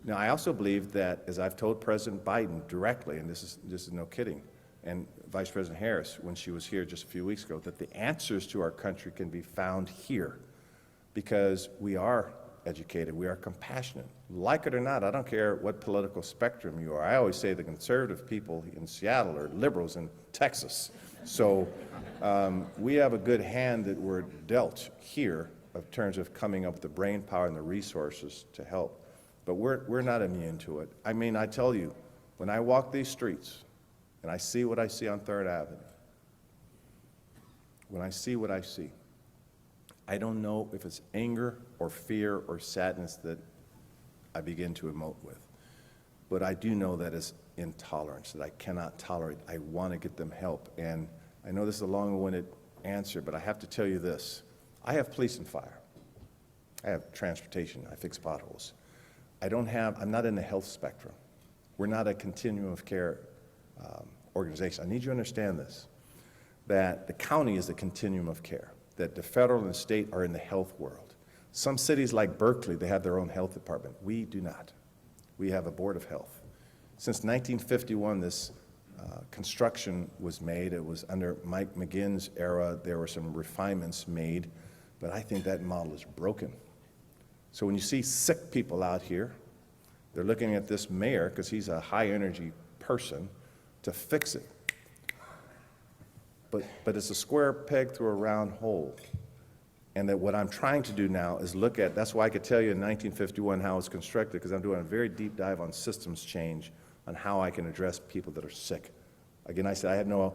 G: Now, I also believe that, as I've told President Biden directly, and this is no kidding, and Vice President Harris, when she was here just a few weeks ago, that the answers to our country can be found here, because we are educated, we are compassionate. Like it or not, I don't care what political spectrum you are. I always say the conservative people in Seattle are liberals in Texas. So we have a good hand that we're dealt here in terms of coming up with the brain power and the resources to help. But we're not immune to it. I mean, I tell you, when I walk these streets and I see what I see on 3rd Avenue, when I see what I see, I don't know if it's anger or fear or sadness that I begin to emote with. But I do know that it's intolerance that I cannot tolerate. I want to get them help. And I know this is a long-winded answer, but I have to tell you this. I have police and fire. I have transportation. I fix potholes. I'm not in the health spectrum. We're not a continuum of care organization. I need you to understand this, that the county is the continuum of care, that the federal and the state are in the health world. Some cities like Berkeley, they have their own health department. We do not. We have a board of health. Since 1951, this construction was made. It was under Mike McGinn's era. There were some refinements made, but I think that model is broken. So when you see sick people out here, they're looking at this mayor, because he's a high-energy person, to fix it. But it's a square peg through a round hole. And that what I'm trying to do now is look at, that's why I could tell you in 1951 how it's constructed, because I'm doing a very deep dive on systems change, on how I can address people that are sick. Again, I said I have no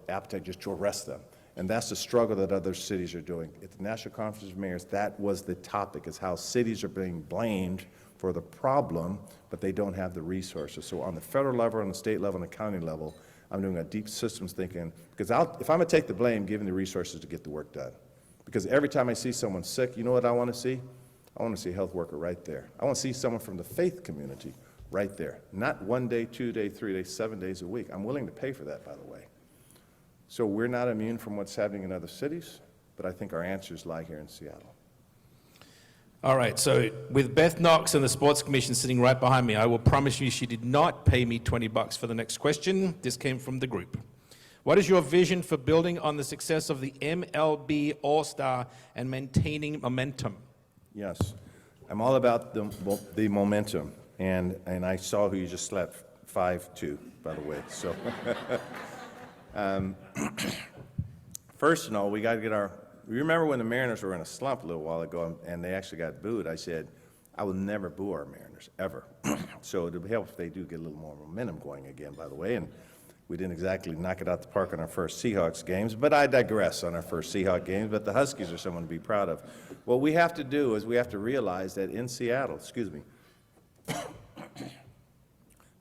G: appetite just to arrest them. And that's the struggle that other cities are doing. At the National Conference of Mayors, that was the topic, is how cities are being blamed for the problem, but they don't have the resources. So on the federal level, on the state level, and the county level, I'm doing a deep systems thinking, because if I'm gonna take the blame, give them the resources to get the work done. Because every time I see someone sick, you know what I want to see? I want to see a health worker right there. I want to see someone from the faith community right there. Not 1 day, 2 day, 3 days, 7 days a week. I'm willing to pay for that, by the way. So we're not immune from what's happening in other cities, but I think our answers lie here in Seattle.
H: All right, so with Beth Knox and the Sports Commission sitting right behind me, I will promise you she did not pay me $20 for the next question. This came from the group. What is your vision for building on the success of the MLB All-Star and maintaining momentum?
G: Yes, I'm all about the momentum, and I saw who you just slapped, 5-2, by the way. So, first of all, we got to get our. You remember when the Mariners were in a slump a little while ago, and they actually got booed? I said, I will never boo our Mariners ever. So it would help if they do get a little more momentum going again, by the way. And we didn't exactly knock it out the park on our first Seahawks games, but I digress on our first Seahawks games, but the Huskies are someone to be proud of. What we have to do is we have to realize that in Seattle,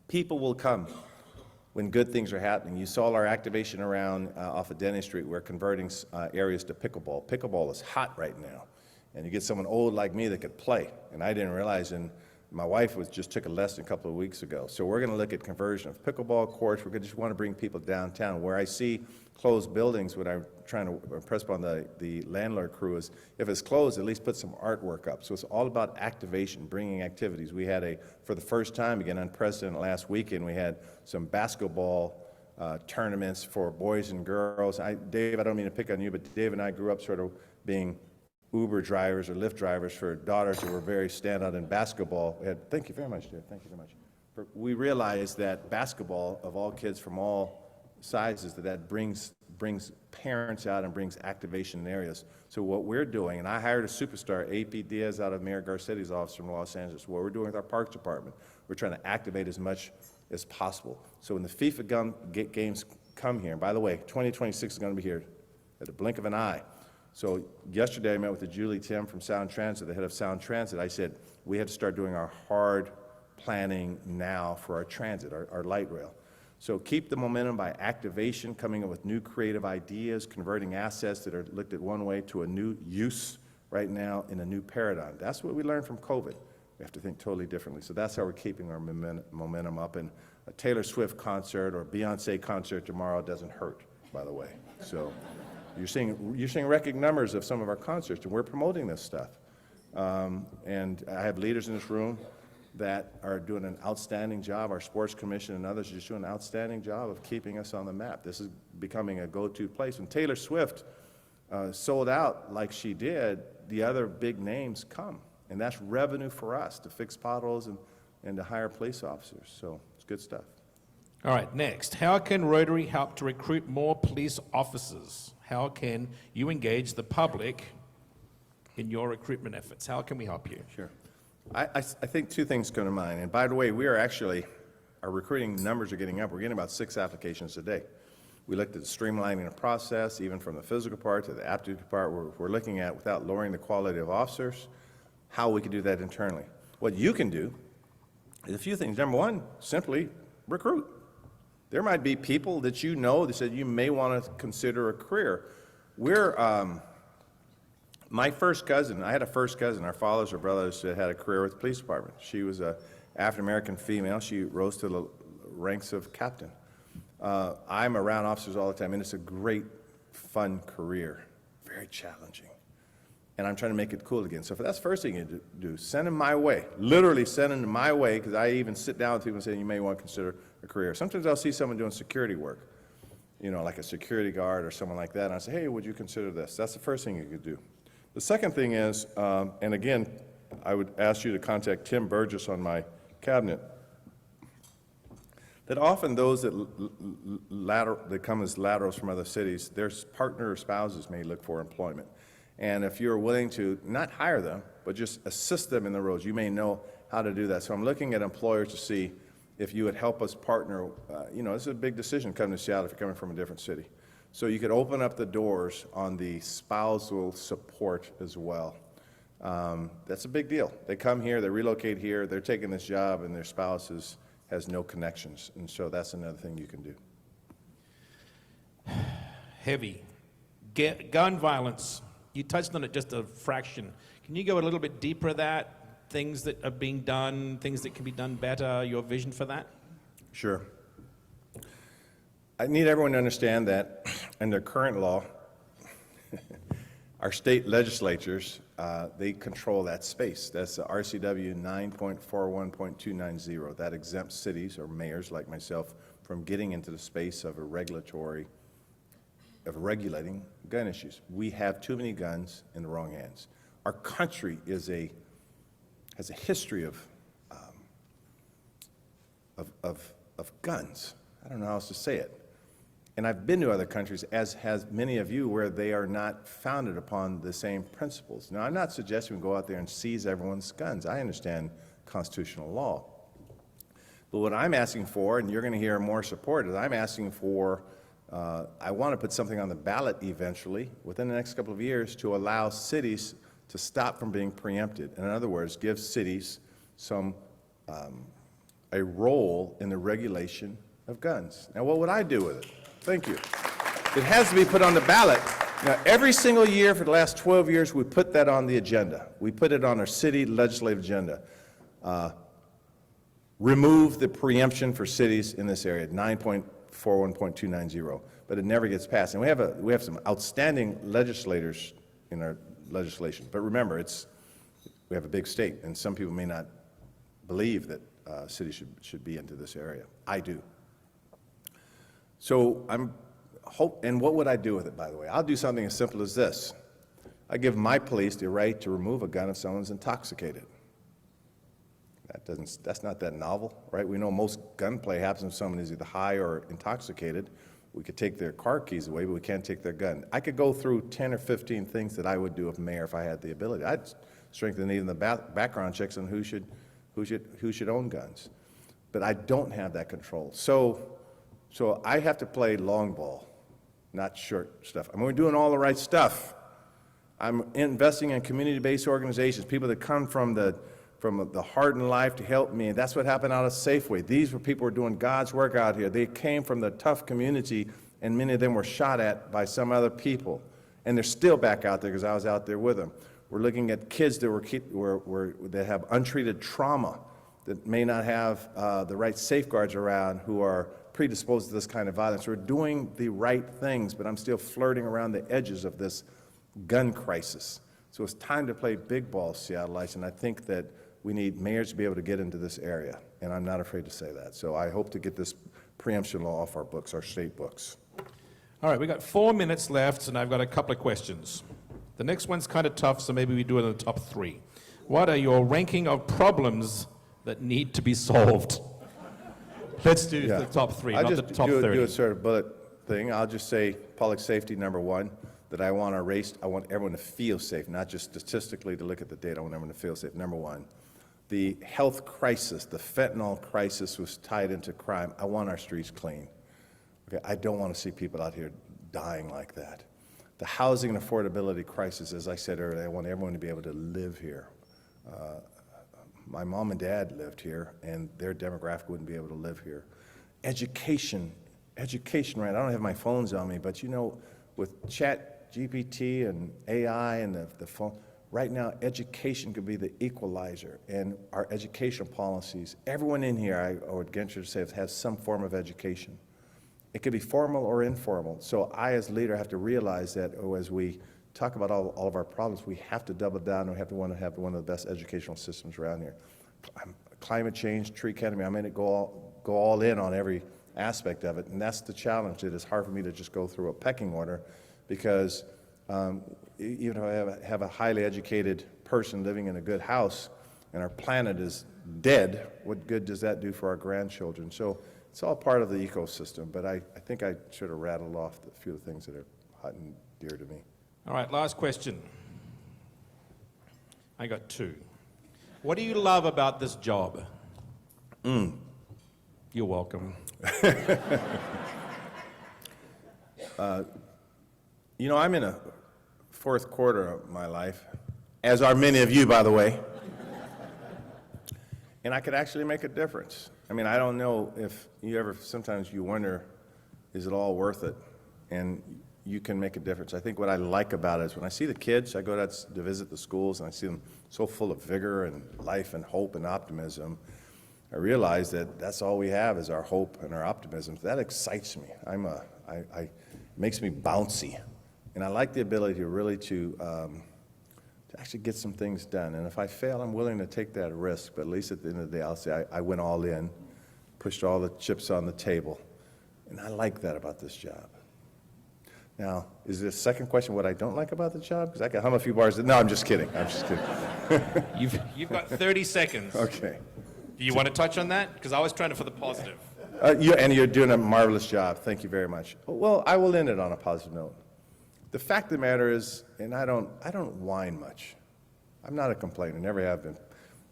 G: people will come when good things are happening. You saw our activation around off of Denny Street. We're converting areas to pickleball. Pickleball is hot right now, and you get someone old like me that could play, and I didn't realize, and my wife just took a lesson a couple of weeks ago. So we're going to look at conversion of pickleball courts. We're going to just want to bring people downtown. Where I see closed buildings, what I'm trying to impress upon the landlord crew is, if it's closed, at least put some artwork up. So it's all about activation, bringing activities. We had for the first time, again, unprecedented last weekend, we had some basketball tournaments for boys and girls. Dave, I don't mean to pick on you, but Dave and I grew up sort of being Uber drivers or Lyft drivers for daughters who were very standout in basketball. Thank you very much, Dave. Thank you very much. We realized that basketball, of all kids from all sizes, that brings parents out and brings activation in areas. So what we're doing, and I hired a superstar, AP Diaz, out of Mayor Garcetti's office from Los Angeles. What we're doing with our Parks Department, we're trying to activate as much as possible. So when the FIFA games come here, and by the way, 2026 is going to be here at the blink of an eye. So yesterday I met with the Julie Tim from Sound Transit, the head of Sound Transit. I said, we have to start doing our hard planning now for our transit, our light rail. So keep the momentum by activation, coming up with new creative ideas, converting assets that are looked at one way to a new use right now in a new paradigm. That's what we learned from COVID. We have to think totally differently. So that's how we're keeping our momentum up. And a Taylor Swift concert or Beyonce concert tomorrow doesn't hurt, by the way. So you're seeing record numbers of some of our concerts, and we're promoting this stuff. And I have leaders in this room that are doing an outstanding job. Our sports commission and others are just doing an outstanding job of keeping us on the map. This is becoming a go-to place. When Taylor Swift sold out like she did, the other big names come. And that's revenue for us to fix potholes and to hire police officers. So it's good stuff.
H: All right, next. How can Rotary help to recruit more police officers? How can you engage the public in your recruitment efforts? How can we help you?
G: Sure. I think two things come to mind. And by the way, our recruiting numbers are getting up. We're getting about 6 applications a day. We looked at streamlining the process, even from the physical part to the aptitude part. We're looking at, without lowering the quality of officers, how we can do that internally. What you can do is a few things. Number one, simply recruit. There might be people that you know that said you may want to consider a career. My first cousin, I had a first cousin, our fathers or brothers that had a career with the police department. She was an African-American female. She rose to the ranks of captain. I'm around officers all the time, and it's a great, fun career, very challenging. And I'm trying to make it cool again. So that's the first thing you do. Send them my way. Literally send them my way, because I even sit down with people and say, you may want to consider a career. Sometimes I'll see someone doing security work, like a security guard or someone like that, and I say, hey, would you consider this? That's the first thing you could do. The second thing is, and again, I would ask you to contact Tim Burgess on my cabinet, that often those that that come as laterals from other cities, their partner or spouses may look for employment. And if you're willing to not hire them, but just assist them in the roles, you may know how to do that. So I'm looking at employers to see if you would help us partner. This is a big decision coming to Seattle if you're coming from a different city. So you could open up the doors on the spousal support as well. That's a big deal. They come here, they relocate here, they're taking this job, and their spouse has no connections. And so that's another thing you can do.
H: Heavy. Gun violence. You touched on it just a fraction. Can you go a little bit deeper at that? Things that are being done, things that can be done better, your vision for that?
G: Sure. I need everyone to understand that under current law, our state legislatures, they control that space. That's the RCW 9.41.290. That exempts cities or mayors like myself from getting into the space of regulating gun issues. We have too many guns in the wrong hands. Our country has a history of guns. I don't know how else to say it. And I've been to other countries, as has many of you, where they are not founded upon the same principles. Now, I'm not suggesting we go out there and seize everyone's guns. I understand constitutional law. But what I'm asking for, and you're going to hear more support, is I'm asking for, I want to put something on the ballot eventually, within the next couple of years, to allow cities to stop from being preempted. In other words, give cities a role in the regulation of guns. Now, what would I do with it? Thank you. It has to be put on the ballot. Now, every single year for the last 12 years, we put that on the agenda. We put it on our city legislative agenda. Remove the preemption for cities in this area, 9.41.290, but it never gets passed. And we have some outstanding legislators in our legislation. But remember, we have a big state, and some people may not believe that cities should be into this area. I do. So and what would I do with it, by the way? I'll do something as simple as this. I give my police the right to remove a gun if someone's intoxicated. That's not that novel, right? We know most gunplay happens when someone is either high or intoxicated. We could take their car keys away, but we can't take their gun. I could go through 10 or 15 things that I would do if mayor if I had the ability. I'd strengthen even the background checks on who should own guns. But I don't have that control. So I have to play long ball, not short stuff. I mean, we're doing all the right stuff. I'm investing in community-based organizations, people that come from the hardened life to help me. And that's what happened out of Safeway. These were people who were doing God's work out here. They came from the tough community, and many of them were shot at by some other people. And they're still back out there because I was out there with them. We're looking at kids that have untreated trauma, that may not have the right safeguards around, who are predisposed to this kind of violence. We're doing the right things, but I'm still flirting around the edges of this gun crisis. So it's time to play big ball, Seattleites, and I think that we need mayors to be able to get into this area, and I'm not afraid to say that. So I hope to get this preemption law off our books, our state books.
H: All right, we've got 4 minutes left, and I've got a couple of questions. The next one's kind of tough, so maybe we do it in the top 3. What are your ranking of problems that need to be solved? Let's do the top 3, not the top 30.
G: Do a sort of bullet thing. I'll just say public safety, number 1, that I want everyone to feel safe, not just statistically to look at the data. I want everyone to feel safe, number 1. The health crisis, the fentanyl crisis was tied into crime. I want our streets clean. Okay, I don't want to see people out here dying like that. The housing and affordability crisis, as I said earlier, I want everyone to be able to live here. My mom and dad lived here, and their demographic wouldn't be able to live here. Education, right? I don't have my phones on me, but with Chat GPT and AI and the phone, right now, education could be the equalizer. And our educational policies, everyone in here, I would venture to say, has some form of education. It could be formal or informal. So I, as leader, have to realize that as we talk about all of our problems, we have to double down, and we have to want to have one of the best educational systems around here. Climate change, tree canopy, I'm going to go all in on every aspect of it, and that's the challenge. It is hard for me to just go through a pecking order, because even if I have a highly educated person living in a good house and our planet is dead, what good does that do for our grandchildren? So it's all part of the ecosystem, but I think I should have rattled off a few of the things that are hot and dear to me.
H: All right, last question. I got two. What do you love about this job? You're welcome.
G: You know, I'm in a fourth quarter of my life, as are many of you, by the way. And I could actually make a difference. I mean, I don't know if you ever, sometimes you wonder, is it all worth it? And you can make a difference. I think what I like about it is when I see the kids, I go out to visit the schools, and I see them so full of vigor and life and hope and optimism. I realize that that's all we have is our hope and our optimism. That excites me. It makes me bouncy. And I like the ability to really to actually get some things done. And if I fail, I'm willing to take that risk. But at least at the end of the day, I'll say I went all in, pushed all the chips on the table. And I like that about this job. Now, is the second question what I don't like about the job? Because I can hum a few bars. No, I'm just kidding. I'm just kidding.
H: You've got 30 seconds.
G: Okay.
H: Do you want to touch on that? Because I was trying to for the positive.
G: And you're doing a marvelous job. Thank you very much. Well, I will end it on a positive note. The fact of the matter is, and I don't whine much. I'm not a complainer, never have been.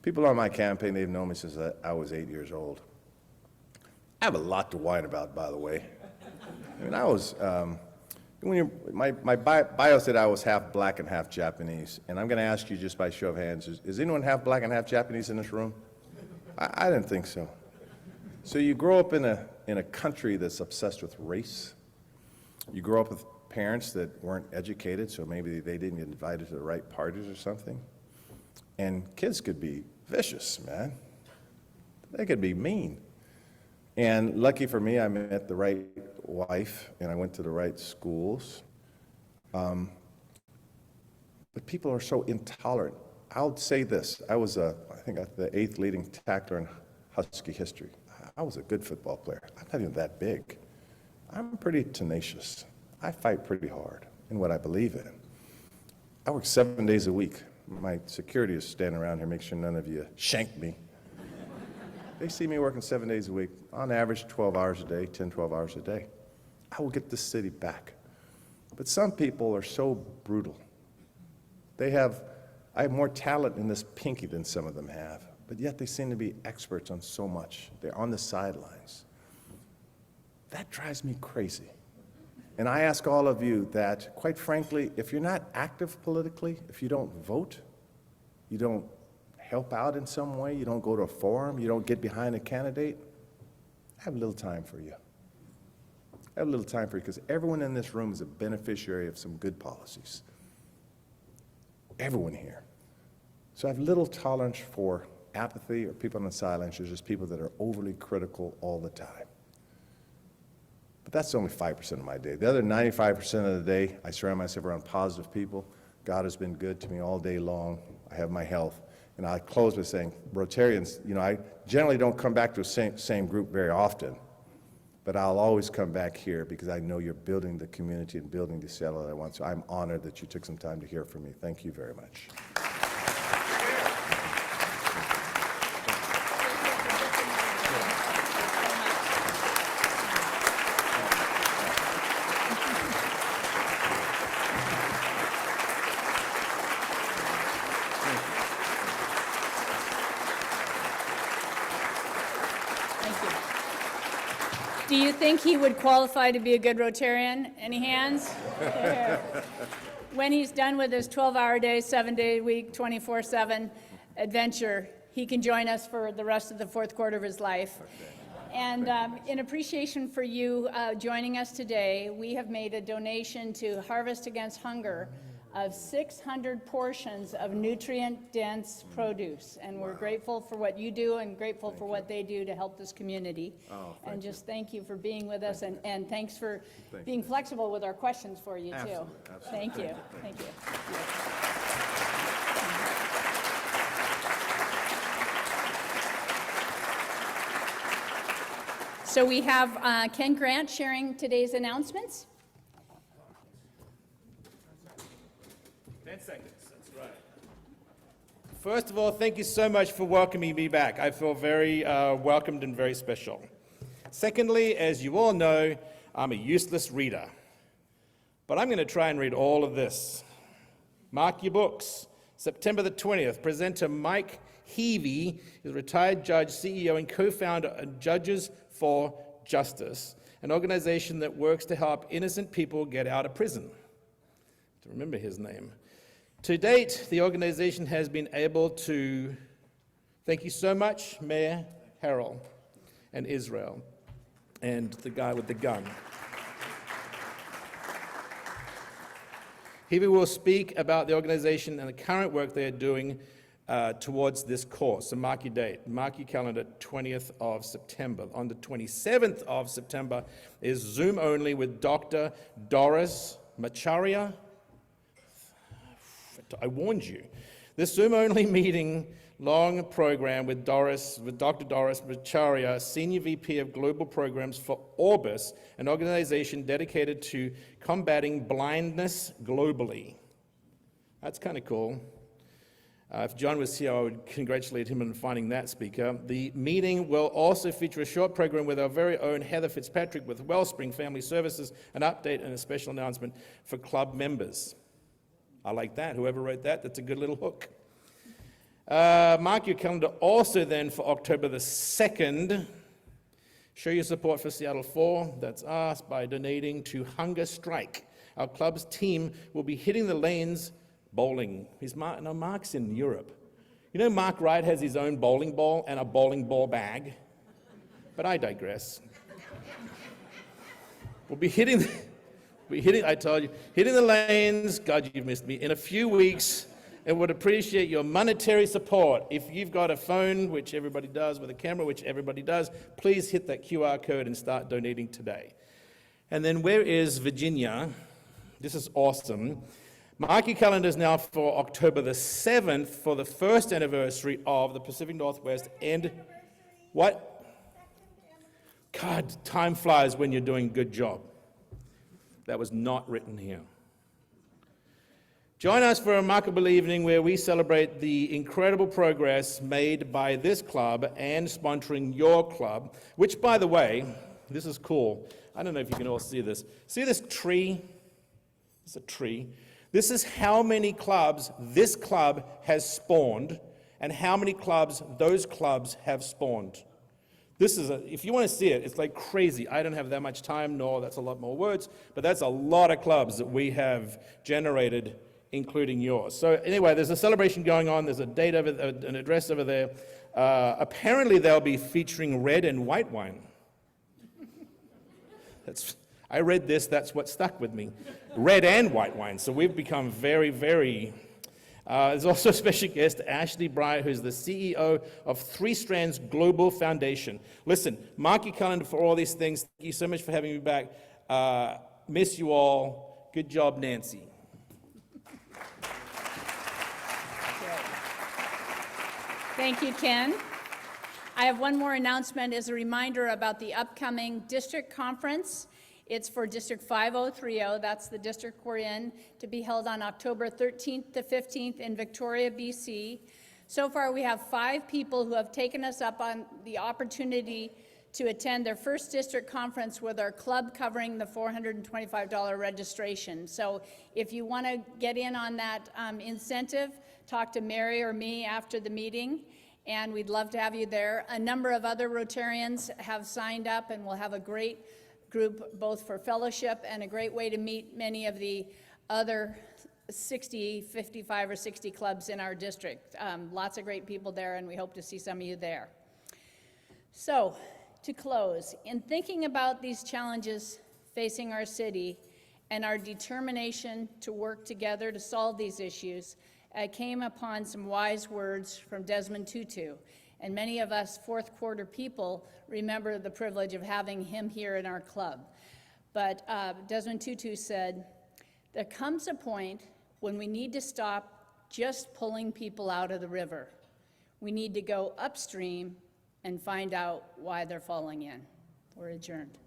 G: People on my campaign, they've known me since I was 8 years old. I have a lot to whine about, by the way. I mean, I was, my bio said I was half black and half Japanese. And I'm going to ask you just by show of hands, is anyone half black and half Japanese in this room? I didn't think so. So you grow up in a country that's obsessed with race. You grow up with parents that weren't educated, so maybe they didn't get invited to the right parties or something. And kids could be vicious, man. They could be mean. And lucky for me, I met the right wife, and I went to the right schools. But people are so intolerant. I'll say this. I was, I think, the 8th leading tackler in Husky history. I was a good football player. I'm not even that big. I'm pretty tenacious. I fight pretty hard in what I believe in. I work 7 days a week. My security is standing around here, make sure none of you shank me. They see me working 7 days a week, on average 12 hours a day, 10, 12 hours a day. I will get this city back. But some people are so brutal. I have more talent in this pinky than some of them have, but yet they seem to be experts on so much. They're on the sidelines. That drives me crazy. And I ask all of you that, quite frankly, if you're not active politically, if you don't vote, you don't help out in some way, you don't go to a forum, you don't get behind a candidate, I have a little time for you. I have a little time for you because everyone in this room is a beneficiary of some good policies. Everyone here. So I have little tolerance for apathy or people on the sidelines. There's just people that are overly critical all the time. But that's only 5% of my day. The other 95% of the day, I surround myself around positive people. God has been good to me all day long. I have my health. And I close by saying, Rotarians, you know, I generally don't come back to the same group very often, but I'll always come back here because I know you're building the community and building the Seattle that I want. So I'm honored that you took some time to hear from me. Thank you very much.
A: Do you think he would qualify to be a good Rotarian? Any hands? When he's done with his 12-hour day, 7-day week, 24/7 adventure, he can join us for the rest of the fourth quarter of his life. And in appreciation for you joining us today, we have made a donation to Harvest Against Hunger of 600 portions of nutrient-dense produce. And we're grateful for what you do and grateful for what they do to help this community. And just thank you for being with us, and thanks for being flexible with our questions for you, too. Thank you. Thank you. So we have Ken Grant sharing today's announcements.
H: 10 seconds, that's right. First of all, thank you so much for welcoming me back. I feel very welcomed and very special. Secondly, as you all know, I'm a useless reader. But I'm going to try and read all of this. Mark your books. September the 20th, presenter Mike Heavey is a retired judge, CEO, and co-founder of Judges for Justice, an organization that works to help innocent people get out of prison. To remember his name. To date, the organization has been able to, thank you so much, Mayor Harrell and Israel, and the guy with the gun. Heavey will speak about the organization and the current work they are doing towards this cause. So mark your date, mark your calendar, 20th of September. On the 27th of September is Zoom only with Dr. Doris Macharia. I warned you. This Zoom only meeting, long program with Dr. Doris Macharia, Senior VP of Global Programs for Orbis, an organization dedicated to combating blindness globally. That's kind of cool. If John was here, I would congratulate him on finding that speaker. The meeting will also feature a short program with our very own Heather Fitzpatrick with Wellspring Family Services, an update and a special announcement for club members. I like that. Whoever wrote that, that's a good little hook. Mark your calendar also then for October the 2nd. Show your support for Seattle 4, that's us, by donating to Hunger Strike. Our club's team will be hitting the lanes bowling. Mark's in Europe. You know Mark Wright has his own bowling ball and a bowling ball bag? But I digress. We'll be hitting the lanes, God, you've missed me, in a few weeks, and would appreciate your monetary support. If you've got a phone, which everybody does, with a camera, which everybody does, please hit that QR code and start donating today. And then where is Virginia? This is awesome. Mark your calendars now for October the 7th for the first anniversary of the Pacific Northwest and what? God, time flies when you're doing a good job. That was not written here. Join us for a remarkable evening where we celebrate the incredible progress made by this club and sponsoring your club, which, by the way, this is cool. I don't know if you can all see this. See this tree? It's a tree. This is how many clubs this club has spawned and how many clubs those clubs have spawned. This is, if you want to see it, it's like crazy. I don't have that much time, nor that's a lot more words, but that's a lot of clubs that we have generated, including yours. So anyway, there's a celebration going on. There's a date over, an address over there. Apparently, they'll be featuring red and white wine. I read this. That's what stuck with me. Red and white wine. So we've become very, very. There's also a special guest, Ashley Breyer, who's the CEO of Three Strands Global Foundation. Listen, mark your calendar for all these things. Thank you so much for having me back. Miss you all. Good job, Nancy.
A: Thank you, Ken. I have one more announcement as a reminder about the upcoming district conference. It's for District 5030, that's the district we're in, to be held on October 13th to 15th in Victoria, BC. So far, we have 5 people who have taken us up on the opportunity to attend their first district conference with our club covering the $425 registration. So if you want to get in on that incentive, talk to Mary or me after the meeting, and we'd love to have you there. A number of other Rotarians have signed up, and we'll have a great group both for fellowship and a great way to meet many of the other 55 or 60 clubs in our district. Lots of great people there, and we hope to see some of you there. So, to close, in thinking about these challenges facing our city and our determination to work together to solve these issues, I came upon some wise words from Desmond Tutu. And many of us fourth quarter people remember the privilege of having him here in our club. But Desmond Tutu said, there comes a point when we need to stop just pulling people out of the river. We need to go upstream and find out why they're falling in. We're adjourned.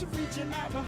C: reaching out.